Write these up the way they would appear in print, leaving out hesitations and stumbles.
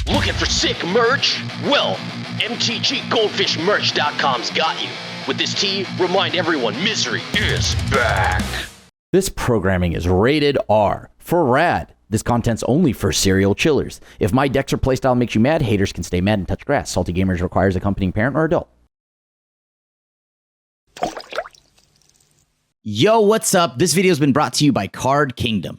Looking for sick merch? Well, MTGGoldfishMerch.com's got you. With this tee, remind everyone misery is back. This programming is rated R for rad. This content's only for serial chillers. If my decks or playstyle makes you mad, haters can stay mad and touch grass. Salty Gamers requires accompanying parent or adult. Yo, what's up? This video's been brought to you by Card Kingdom.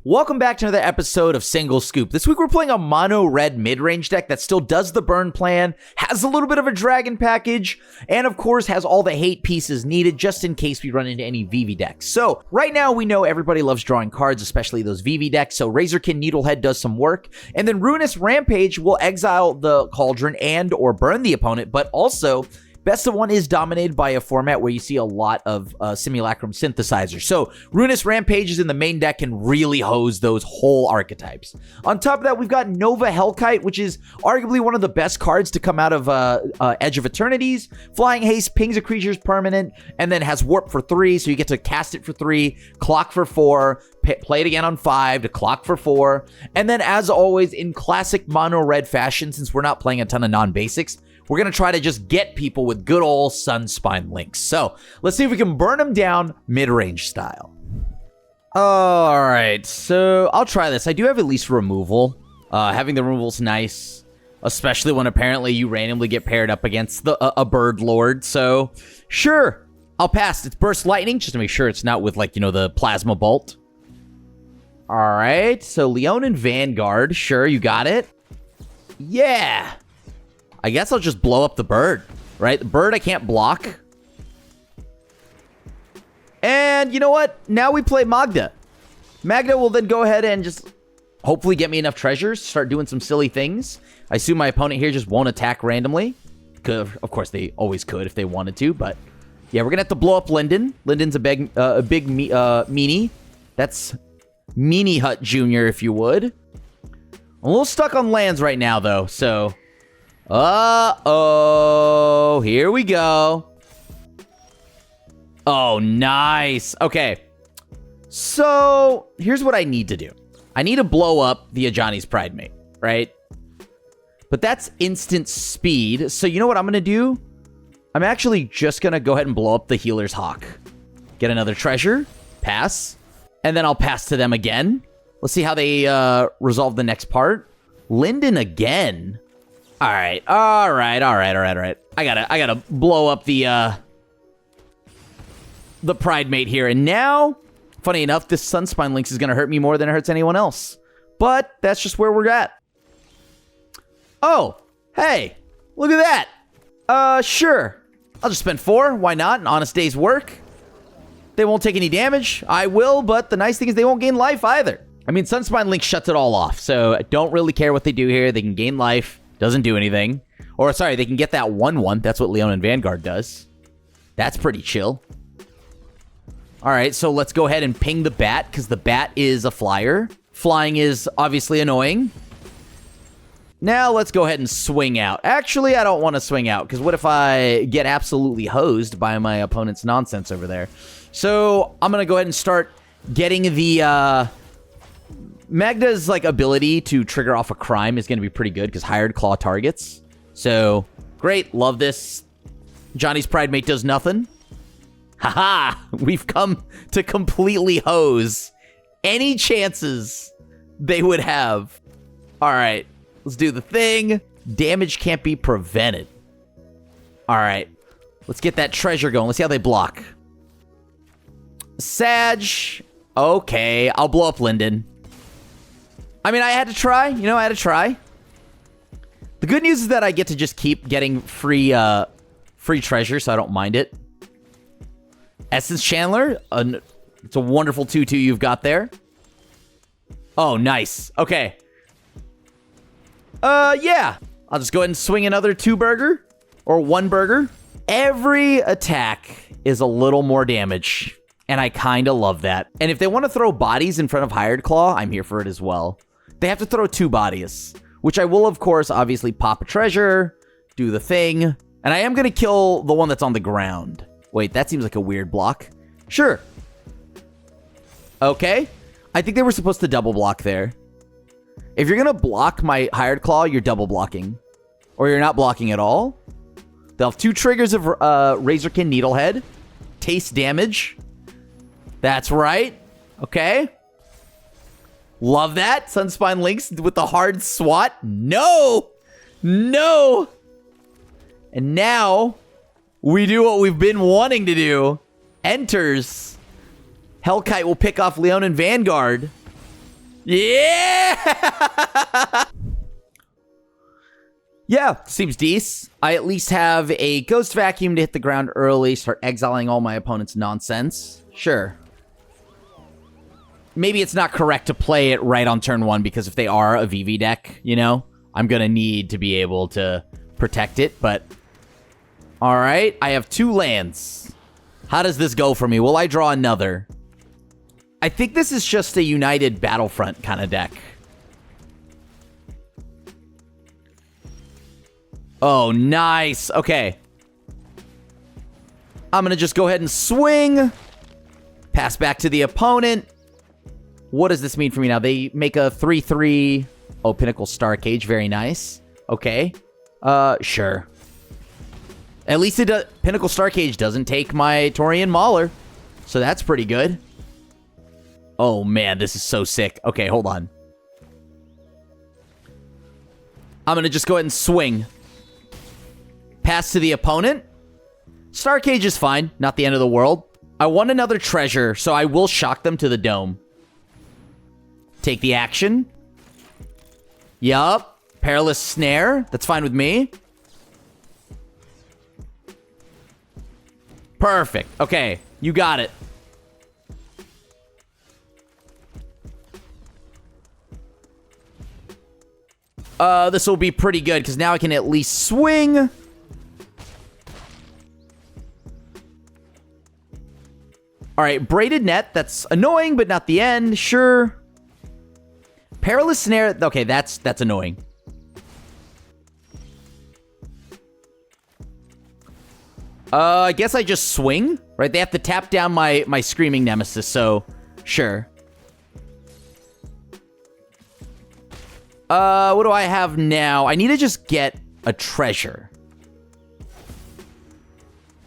Welcome back to another episode of Single Scoop. This week we're playing a mono red mid-range deck that still does the burn plan, has a little bit of a dragon package, and of course has all the hate pieces needed just in case we run into any VV decks. So right now we know everybody loves drawing cards, especially those VV decks, so Razorkin Needlehead does some work, and then Ruinous Rampage will exile the Cauldron and or burn the opponent, but also Best of One is dominated by a format where you see a lot of Simulacrum Synthesizers. So Ruinous Rampages in the main deck can really hose those whole archetypes. On top of that, we've got Nova Hellkite, which is arguably one of the best cards to come out of Edge of Eternities. Flying Haste pings a creature's permanent, and then has Warp for 3, so you get to cast it for 3, clock for 4, play it again on 5 to clock for 4. And then as always, in classic mono red fashion, since we're not playing a ton of non-basics, we're going to try to just get people with good old Sunspine links. So let's see if we can burn them down mid-range style. All right, so I'll try this. I do have at least removal. Having the removal's nice, especially when apparently you randomly get paired up against a bird lord. So sure, I'll pass. It's Burst Lightning, just to make sure it's not with, like, you know, the Plasma Bolt. All right, so Leonin Vanguard. Sure, you got it. Yeah. I guess I'll just blow up the bird, right? The bird I can't block. And you know what? Now we play Magda. Magda will then go ahead and just hopefully get me enough treasures, start doing some silly things. I assume my opponent here just won't attack randomly. Of course, they always could if they wanted to, but yeah, we're going to have to blow up Linden. Linden's a big meanie. That's Meanie Hut Jr., if you would. I'm a little stuck on lands right now, though, so uh-oh, here we go. Oh, nice. Okay, so here's what I need to do. I need to blow up the Ajani's Pridemate, right? But that's instant speed, so you know what I'm going to do? I'm actually just going to go ahead and blow up the Healer's Hawk. Get another treasure, pass, and then I'll pass to them again. Let's see how they resolve the next part. Linden again. All right. I gotta blow up the Pridemate here. And now, funny enough, this Sunspine Lynx is gonna hurt me more than it hurts anyone else. But that's just where we're at. Oh, hey, look at that. Sure. I'll just spend 4. Why not? An honest day's work. They won't take any damage. I will, but the nice thing is they won't gain life either. I mean, Sunspine Lynx shuts it all off, so I don't really care what they do here. They can gain life. Doesn't do anything. Or, sorry, they can get that 1/1. That's what Leonin Vanguard does. That's pretty chill. All right, so let's go ahead and ping the bat, because the bat is a flyer. Flying is obviously annoying. Now let's go ahead and swing out. Actually, I don't want to swing out, because what if I get absolutely hosed by my opponent's nonsense over there? So I'm going to go ahead and start getting the Magda's like ability to trigger off a crime is going to be pretty good because hired claw targets. So great, love this. Johnny's Pridemate does nothing. Haha, we've come to completely hose any chances they would have. All right, let's do the thing. Damage can't be prevented. All right, let's get that treasure going. Let's see how they block. Sag. Okay, I'll blow up Linden. I mean, I had to try. You know, I had to try. The good news is that I get to just keep getting free treasure, so I don't mind it. Essence Chandler. It's a wonderful 2/2 you've got there. Oh, nice. Okay. Yeah. I'll just go ahead and swing another 2-burger. Or 1-burger. Every attack is a little more damage. And I kind of love that. And if they want to throw bodies in front of Hired Claw, I'm here for it as well. They have to throw 2 bodies, which I will, of course, obviously pop a treasure, do the thing, and I am going to kill the one that's on the ground. Wait, that seems like a weird block. Sure. Okay. I think they were supposed to double block there. If you're going to block my Hired Claw, you're double blocking. Or you're not blocking at all. They'll have 2 triggers of Razorkin Needlehead. Taste damage. That's right. Okay. Love that. Sunspine Lynx with the hard swat. No! No! And now, we do what we've been wanting to do. Enters. Hellkite will pick off Leonin Vanguard. Yeah! Yeah, seems decent. I at least have a Ghost Vacuum to hit the ground early, start exiling all my opponent's nonsense. Sure. Maybe it's not correct to play it right on turn 1 because if they are a VV deck, you know, I'm going to need to be able to protect it, but... Alright, I have 2 lands. How does this go for me? Will I draw another? I think this is just a United Battlefront kind of deck. Oh, nice. Okay. I'm going to just go ahead and swing. Pass back to the opponent. What does this mean for me now? They make a 3/3. Oh, Pinnacle Star Cage. Very nice. Okay. Sure. At least it does. Pinnacle Star Cage doesn't take my Torian Mauler. So that's pretty good. Oh, man. This is so sick. Okay, hold on. I'm going to just go ahead and swing. Pass to the opponent. Star Cage is fine. Not the end of the world. I want another treasure, so I will shock them to the dome. Take the action. Yup. Perilous Snare. That's fine with me. Perfect. Okay. You got it. This will be pretty good, because now I can at least swing. Alright, Braided Net. That's annoying, but not the end. Sure. Perilous Snare. Okay, that's annoying. I guess I just swing, right? They have to tap down my Screaming Nemesis, so sure. What do I have now? I need to just get a treasure.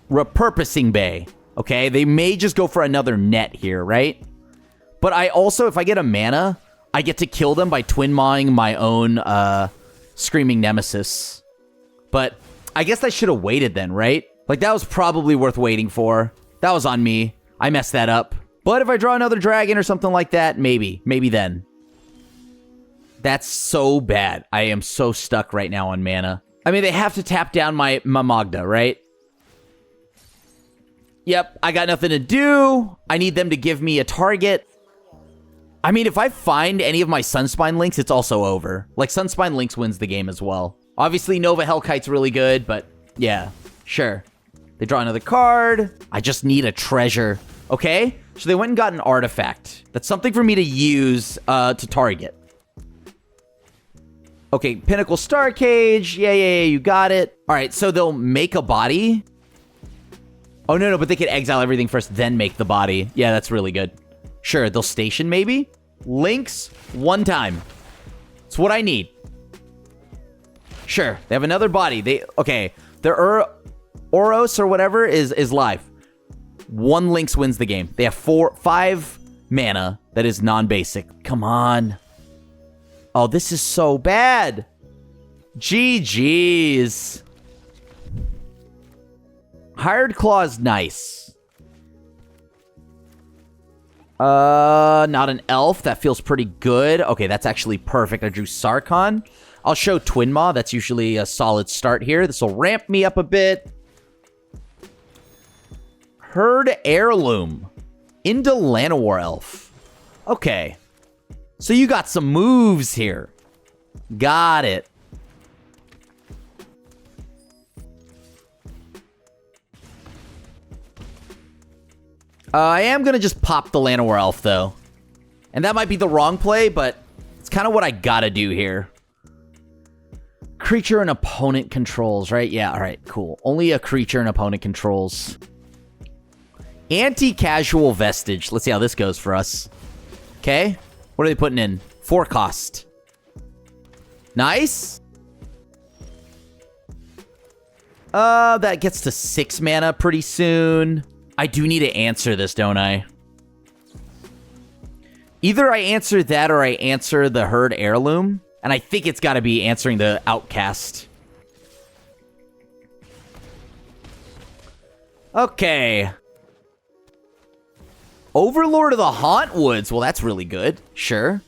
Repurposing Bay. Okay, they may just go for another net here, right? But I also, if I get a mana, I get to kill them by twin mawing my own Screaming Nemesis. But I guess I should have waited then, right? Like, that was probably worth waiting for. That was on me. I messed that up. But if I draw another dragon or something like that, maybe. Maybe then. That's so bad. I am so stuck right now on mana. I mean, they have to tap down my Magda, right? Yep, I got nothing to do. I need them to give me a target. I mean, if I find any of my Sunspine Lynx, it's also over. Like, Sunspine Lynx wins the game as well. Obviously, Nova Hellkite's really good, but yeah, sure. They draw another card. I just need a treasure. Okay, so they went and got an artifact. That's something for me to use to target. Okay, Pinnacle Star Cage. Yeah, you got it. All right, so they'll make a body. Oh, no, but they can exile everything first, then make the body. Yeah, that's really good. Sure, they'll station maybe. Lynx, 1 time. It's what I need. Sure, they have another body. Okay, their Oros or whatever is live. 1 Lynx wins the game. They have 5 mana that is non-basic. Come on. Oh, this is so bad. GG's. Hired Claw is nice. Not an elf. That feels pretty good. Okay, that's actually perfect. I drew Sarkhan. I'll show Twin Maw. That's usually a solid start here. This will ramp me up a bit. Herd Heirloom. Into Llanowar Elf. Okay. So you got some moves here. Got it. I am going to just pop the Llanowar Elf, though. And that might be the wrong play, but it's kind of what I gotta do here. Creature an opponent controls, right? Yeah, all right, cool. Only a creature an opponent controls. Anti-casual Vestige. Let's see how this goes for us. Okay. What are they putting in? 4 cost. Nice. That gets to 6 mana pretty soon. I do need to answer this, don't I? Either I answer that or I answer the Herd Heirloom. And I think it's got to be answering the Outcast. Okay. Overlord of the Hauntwoods. Well, that's really good. Sure.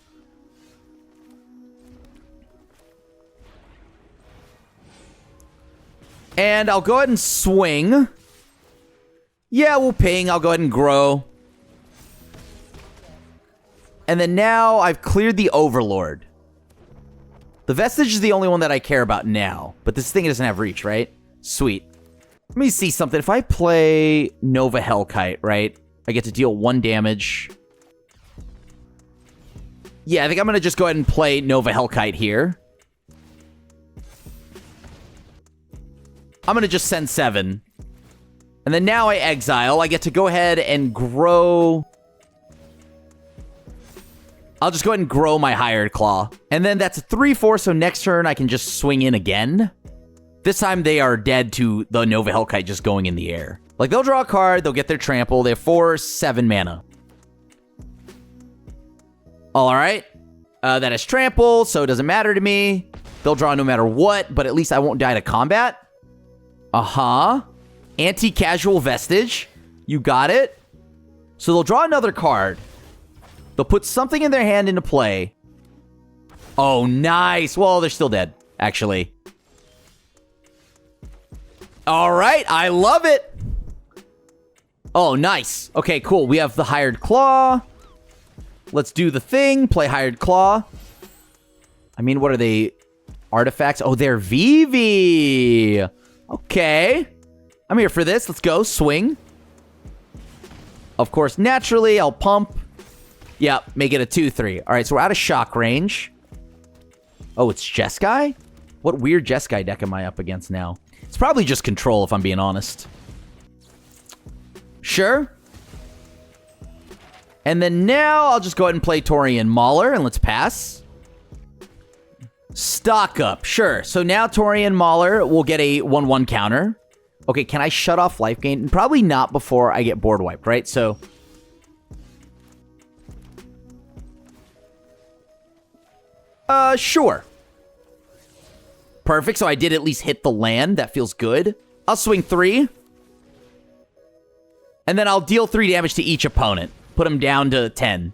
And I'll go ahead and swing. Yeah, we'll ping. I'll go ahead and grow. And then now I've cleared the Overlord. The Vestige is the only one that I care about now. But this thing doesn't have reach, right? Sweet. Let me see something. If I play Nova Hellkite, right? I get to deal 1 damage. Yeah, I think I'm going to just go ahead and play Nova Hellkite here. I'm going to just send 7. And then now I exile. I get to go ahead and grow. I'll just go ahead and grow my Hired Claw. And then that's a 3/4, so next turn I can just swing in again. This time they are dead to the Nova Hellkite just going in the air. Like, they'll draw a card, they'll get their trample. They have 7 mana. All right. That is trample, so it doesn't matter to me. They'll draw no matter what, but at least I won't die to combat. Uh-huh. Anti-casual Vestige. You got it. So they'll draw another card. They'll put something in their hand into play. Oh, nice. Well, they're still dead, actually. All right. I love it. Oh, nice. Okay, cool. We have the Hired Claw. Let's do the thing. Play Hired Claw. I mean, what are they? Artifacts? Oh, they're Vivi. Okay. I'm here for this. Let's go. Swing. Of course, naturally, I'll pump. Yeah, make it a 2/3. All right, so we're out of shock range. Oh, it's Jeskai? What weird Jeskai deck am I up against now? It's probably just control, if I'm being honest. Sure. And then now I'll just go ahead and play Torian Mauler, and let's pass. Stock up. Sure. So now Torian Mauler will get a 1/1 counter. Okay, can I shut off life gain? Probably not before I get board wiped, right? So... sure. Perfect, so I did at least hit the land. That feels good. I'll swing 3. And then I'll deal 3 damage to each opponent. Put them down to 10.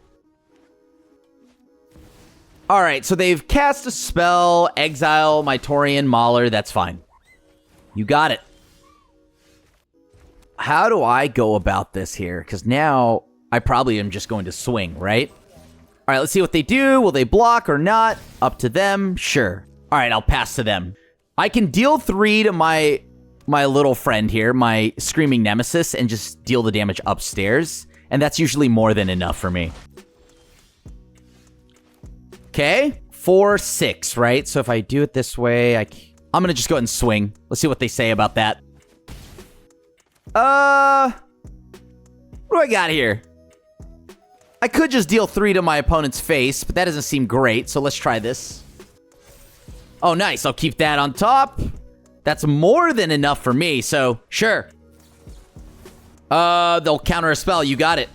Alright, so they've cast a spell, exile my Torian Mauler. That's fine. You got it. How do I go about this here? Because now I probably am just going to swing, right? All right, let's see what they do. Will they block or not? Up to them. Sure. All right, I'll pass to them. I can deal 3 to my little friend here, my Screaming Nemesis, and just deal the damage upstairs. And that's usually more than enough for me. Okay. 4/6, right? So if I do it this way, I'm going to just go ahead and swing. Let's see what they say about that. What do I got here? I could just deal 3 to my opponent's face, but that doesn't seem great, so let's try this. Oh, nice. I'll keep that on top. That's more than enough for me, so sure. They'll counter a spell. You got it.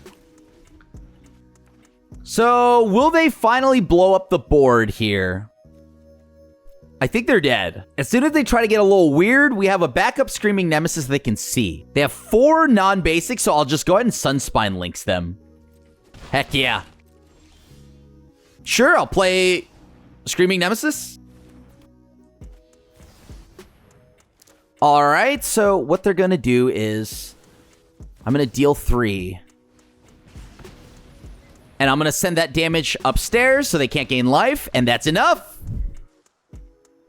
So, will they finally blow up the board here? I think they're dead. As soon as they try to get a little weird, we have a backup Screaming Nemesis they can see. They have 4 non-basics, so I'll just go ahead and Sunspine Links them. Heck yeah. Sure, I'll play Screaming Nemesis. Alright, so what they're going to do is... I'm going to deal 3. And I'm going to send that damage upstairs so they can't gain life, and that's enough.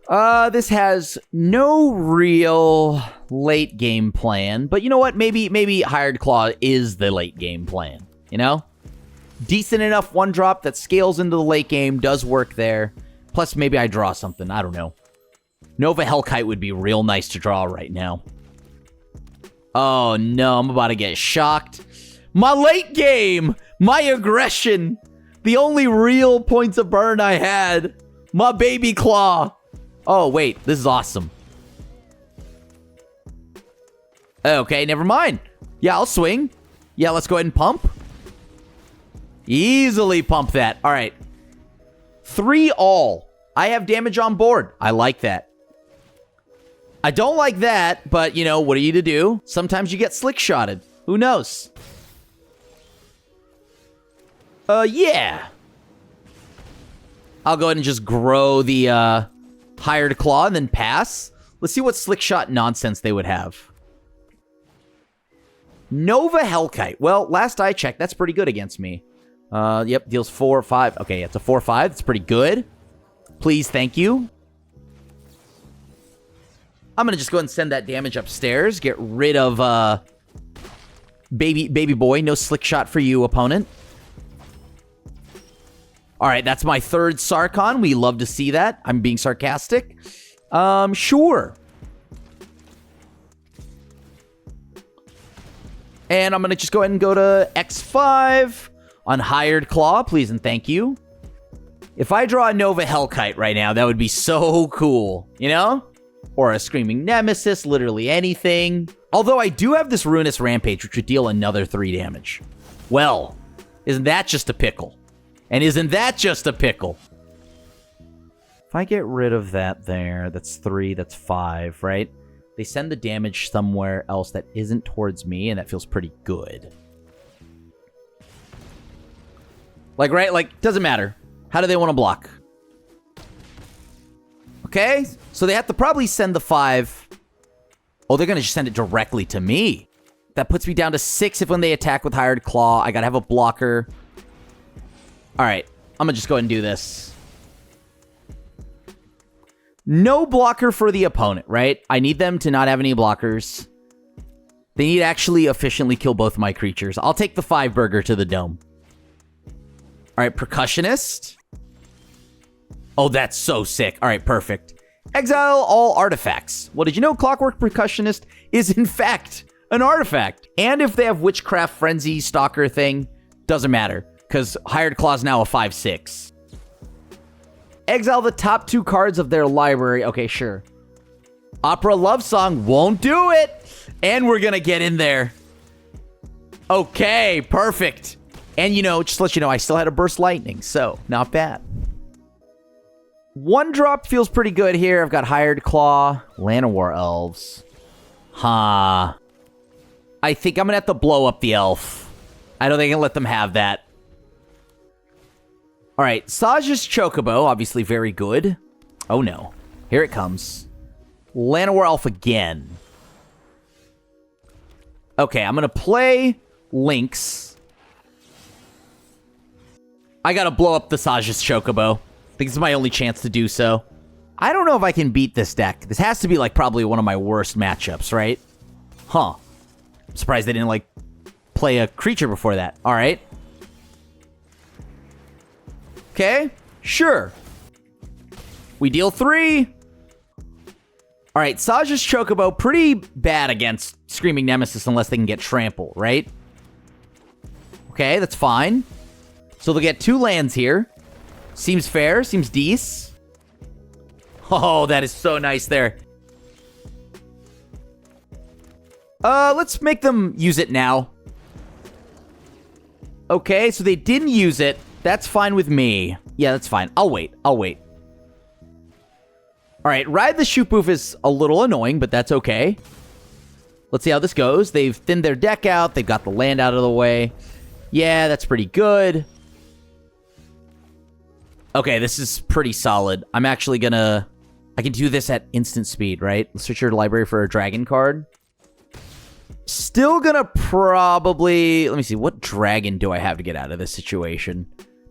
This has no real late game plan, but you know what? Maybe Hired Claw is the late game plan, you know? Decent enough 1-drop that scales into the late game, does work there. Plus, maybe I draw something. I don't know. Nova Hellkite would be real nice to draw right now. Oh, no. I'm about to get shocked. My late game! My aggression! The only real points of burn I had. My baby claw. Oh, wait. This is awesome. Okay, never mind. Yeah, I'll swing. Yeah, let's go ahead and pump. Easily pump that. All right. 3 all. I have damage on board. I like that. I don't like that, but, you know, what are you to do? Sometimes you get slick-shotted. Who knows? Yeah. I'll go ahead and just grow the, hired claw and then pass. Let's see what slick-shot nonsense they would have. Nova Hellkite. Well, last I checked, that's pretty good against me. Yep, deals 4 or 5. Okay, it's a 4-5. It's pretty good. Please, thank you. I'm going to just go ahead and send that damage upstairs. Get rid of, baby boy. No slick shot for you, opponent. All right, that's my 3rd Sarkon. We love to see that. I'm being sarcastic. Sure. And I'm going to just go ahead and go to X5 on Hired Claw. Please and thank you. If I draw a Nova Hellkite right now, that would be so cool. You know? Or a Screaming Nemesis, literally anything. Although I do have this Ruinous Rampage, which would deal another 3 damage. Well, isn't that just a pickle? And isn't that just a pickle? If I get rid of that there, that's 3, that's 5, right? They send the damage somewhere else that isn't towards me, and that feels pretty good. Like, right? Like, doesn't matter. How do they want to block? Okay, so they have to probably send the 5. Oh, they're going to just send it directly to me. That puts me down to 6 if when they attack with Hired Claw. I got to have a blocker. All right, I'm going to just go ahead and do this. No blocker for the opponent, right? I need them to not have any blockers. They need to actually efficiently kill both my creatures. I'll take the 5 burger to the dome. All right, Percussionist. Oh, that's so sick. All right, perfect. Exile all artifacts. Well, did you know Clockwork Percussionist is, in fact, an artifact? And if they have Witchcraft Frenzy Stalker thing, doesn't matter, because Hired Claw is now a 5/6. Exile the top 2 cards of their library. Okay, sure. Opera Love Song won't do it. And we're going to get in there. Okay, perfect. And, you know, just to let you know, I still had a Burst Lightning, so not bad. 1 drop feels pretty good here. I've got Hired Claw, Llanowar Elves. Huh. I think I'm going to have to blow up the elf. I don't think I can let them have that. All right, Saj's Chocobo, obviously very good. Oh, no. Here it comes. Llanowar Elf again. Okay, I'm going to play Lynx. I got to blow up the Saj's Chocobo. I think this is my only chance to do so. I don't know if I can beat this deck. This has to be, like, probably one of my worst matchups, right? Huh. I'm surprised they didn't, like, play a creature before that. All right. Okay, sure. We deal 3. All right, Saj's Chocobo, pretty bad against Screaming Nemesis unless they can get trample, right? Okay, that's fine. So they'll get 2 lands here. Seems fair, seems decent. Oh, that is so nice there. Let's make them use it now. Okay, so they didn't use it. That's fine with me. Yeah, that's fine. I'll wait. All right, Ride the Shoopoof is a little annoying, but that's okay. Let's see how this goes. They've thinned their deck out. They've got the land out of the way. Yeah, that's pretty good. Okay, this is pretty solid. I'm actually gonna... I can do this at instant speed, right? Let's search your library for a dragon card. Still gonna probably... Let me see. What dragon do I have to get out of this situation?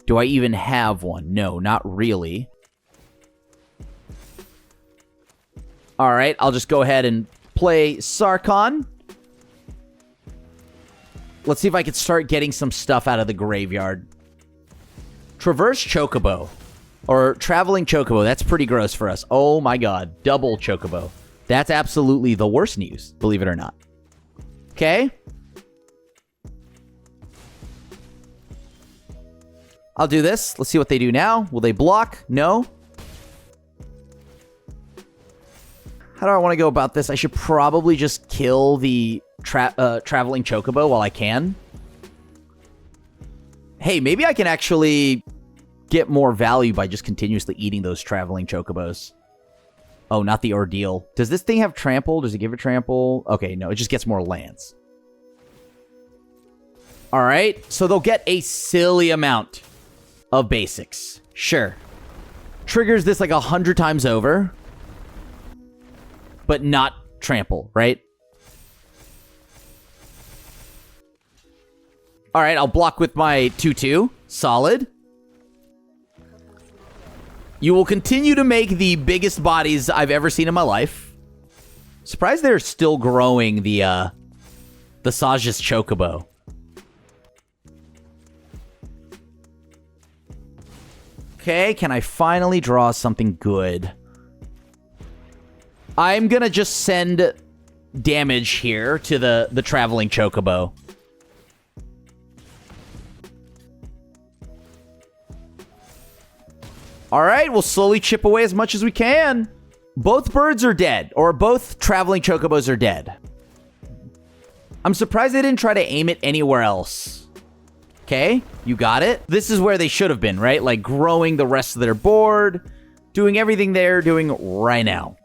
Do I even have one? No, not really. All right, I'll just go ahead and play Sarkon. Let's see if I can start getting some stuff out of the graveyard. Traverse Chocobo. Or Traveling Chocobo. That's pretty gross for us. Oh my god. Double Chocobo. That's absolutely the worst news, believe it or not. Okay. I'll do this. Let's see what they do now. Will they block? No. How do I want to go about this? I should probably just kill the traveling chocobo while I can. Hey, maybe I can actually get more value by just continuously eating those traveling chocobos. Oh, not the ordeal. Does this thing have trample? Does it give it trample? Okay, no, it just gets more lands. All right, so they'll get a silly amount of basics. Sure. Triggers this like 100 times over, but not trample, right? All right, I'll block with my 2/2. Solid. You will continue to make the biggest bodies I've ever seen in my life. Surprised they're still growing the Sajas Chocobo. Okay, can I finally draw something good? I'm gonna just send damage here to the traveling chocobo. All right, we'll slowly chip away as much as we can. Both birds are dead, or both traveling chocobos are dead. I'm surprised they didn't try to aim it anywhere else. Okay, you got it. This is where they should have been, right? Like growing the rest of their board, doing everything they're doing right now.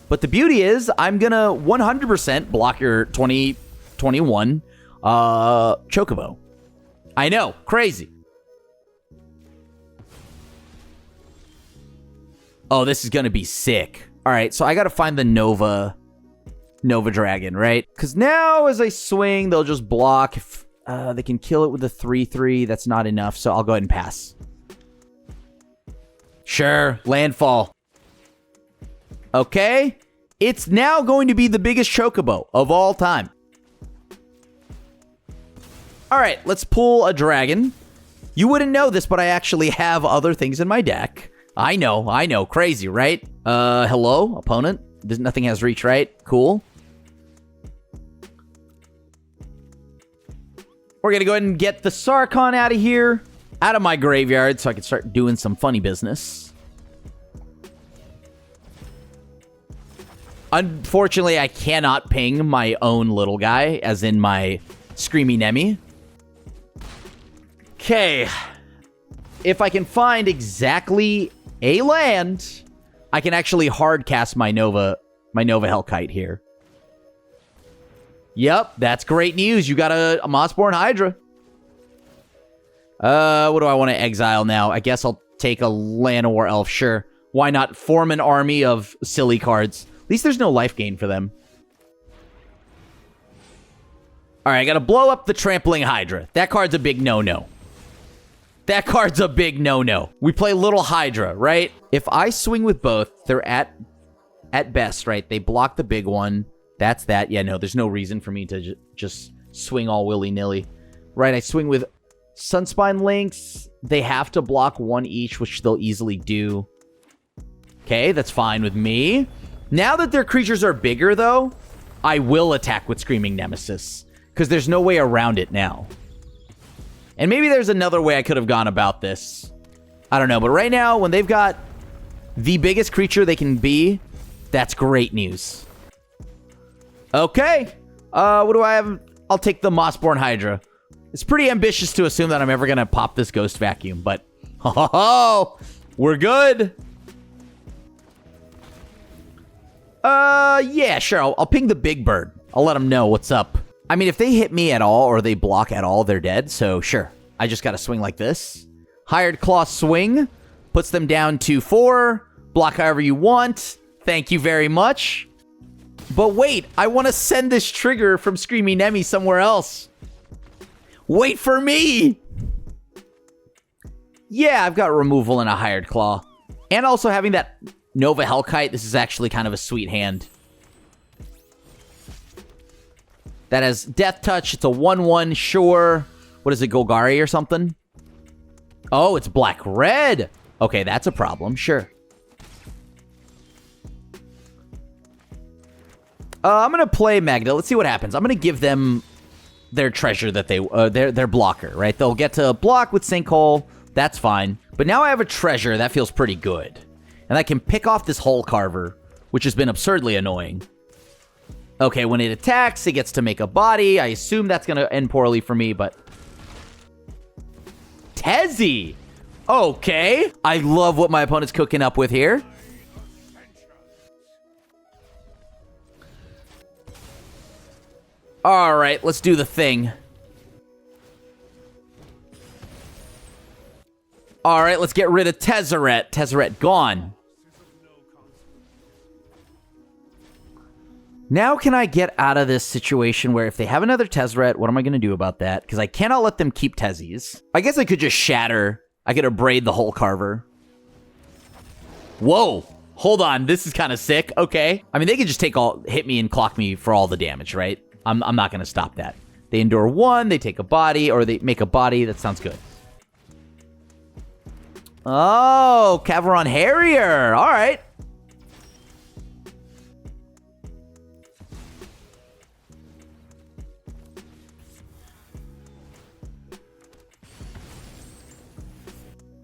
But the beauty is, I'm gonna 100% block your 2021 chocobo. I know, crazy. Oh, this is gonna be sick. All right, so I gotta find the Nova Dragon, right? Because now as I swing, they'll just block. If, they can kill it with a 3/3. That's not enough, so I'll go ahead and pass. Sure, landfall. Okay, it's now going to be the biggest chocobo of all time. All right, let's pull a dragon. You wouldn't know this, but I actually have other things in my deck. I know, crazy, right? Hello, opponent. Nothing has reach, right? Cool. We're gonna go ahead and get the Sarkhan out of here, out of my graveyard, so I can start doing some funny business. Unfortunately, I cannot ping my own little guy, as in my Screamy Nemi. Okay. If I can find exactly a land, I can actually hard cast my Nova Hellkite here. Yep, that's great news. You got a Mossborn Hydra. What do I want to exile now? I guess I'll take a Llanowar Elf, sure. Why not form an army of silly cards? At least there's no life gain for them. All right, I got to blow up the Trampling Hydra. That card's a big no-no. That card's a big no-no. We play Little Hydra, right? If I swing with both, they're at best, right? They block the big one. That's that. Yeah, no, there's no reason for me to just swing all willy-nilly. Right, I swing with Sunspine Lynx. They have to block one each, which they'll easily do. Okay, that's fine with me. Now that their creatures are bigger, though, I will attack with Screaming Nemesis, because there's no way around it now. And maybe there's another way I could have gone about this. I don't know, but right now, when they've got the biggest creature they can be, that's great news. Okay. What do I have? I'll take the Mossborn Hydra. It's pretty ambitious to assume that I'm ever going to pop this Ghost Vacuum, but we're good. Yeah, sure. I'll ping the big bird. I'll let them know what's up. I mean, if they hit me at all or they block at all, they're dead. So sure. I just got to swing like this. Hired Claw swing. Puts them down to 4. Block however you want. Thank you very much. But wait, I want to send this trigger from Screamy Nemi somewhere else. Wait for me! Yeah, I've got removal and a Hired Claw. And also having that Nova Hellkite, this is actually kind of a sweet hand. That has Death Touch, it's a 1/1, sure. What is it, Golgari or something? Oh, it's black-red! Okay, that's a problem, sure. I'm going to play Magda. Let's see what happens. I'm going to give them their treasure that they... their blocker, right? They'll get to block with Sinkhole. That's fine. But now I have a treasure. That feels pretty good. And I can pick off this Hole Carver, which has been absurdly annoying. Okay, when it attacks, it gets to make a body. I assume that's going to end poorly for me, but... Tezzy! Okay. I love what my opponent's cooking up with here. All right, let's do the thing. All right, let's get rid of Tezzeret. Tezzeret gone. Now can I get out of this situation where if they have another Tezzeret, what am I going to do about that? Because I cannot let them keep Tezzies. I guess I could just shatter. I could abrade the whole Carver. Whoa. Hold on. This is kind of sick. Okay. I mean, they could just hit me and clock me for all the damage, right? I'm not going to stop that. They endure 1, they take a body, or they make a body. That sounds good. Oh, Caveron Harrier. All right.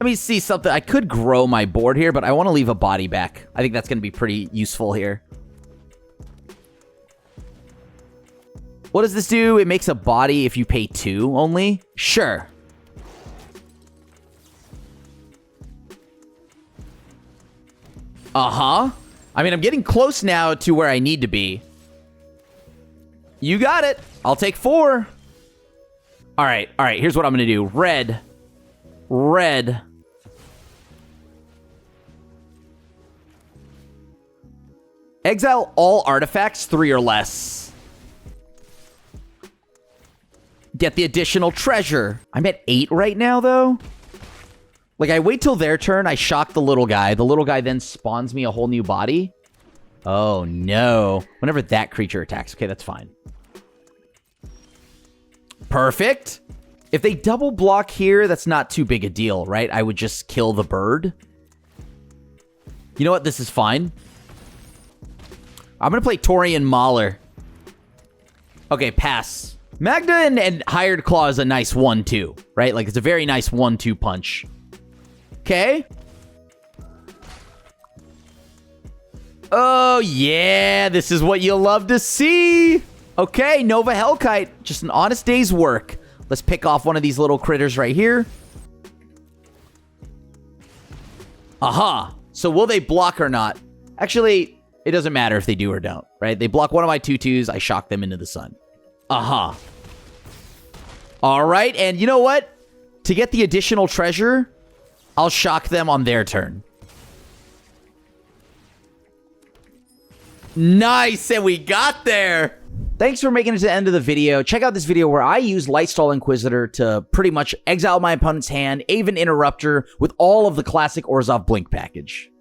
Let me see something. I could grow my board here, but I want to leave a body back. I think that's going to be pretty useful here. What does this do? It makes a body if you pay 2 only? Sure. Uh-huh. I mean, I'm getting close now to where I need to be. You got it. I'll take 4. All right. All right. Here's what I'm going to do. Red. Red. Exile all artifacts 3 or less. Get the additional treasure. I'm at 8 right now, though. Like, I wait till their turn. I shock the little guy. The little guy then spawns me a whole new body. Oh, no. Whenever that creature attacks. Okay, that's fine. Perfect. If they double block here, that's not too big a deal, right? I would just kill the bird. You know what? This is fine. I'm going to play Torian Mauler. Okay, pass. Magda and Hired Claw is a nice 1-2, right? Like, it's a very nice 1-2 punch. Okay. Oh, yeah. This is what you love to see. Okay, Nova Hellkite. Just an honest day's work. Let's pick off one of these little critters right here. Aha. So will they block or not? Actually, it doesn't matter if they do or don't, right? They block one of my 2/2s. I shock them into the sun. Aha. All right. And you know what? To get the additional treasure, I'll shock them on their turn. Nice. And we got there. Thanks for making it to the end of the video. Check out this video where I use Lightstall Inquisitor to pretty much exile my opponent's hand, Aven Interrupter with all of the classic Orzhov Blink package.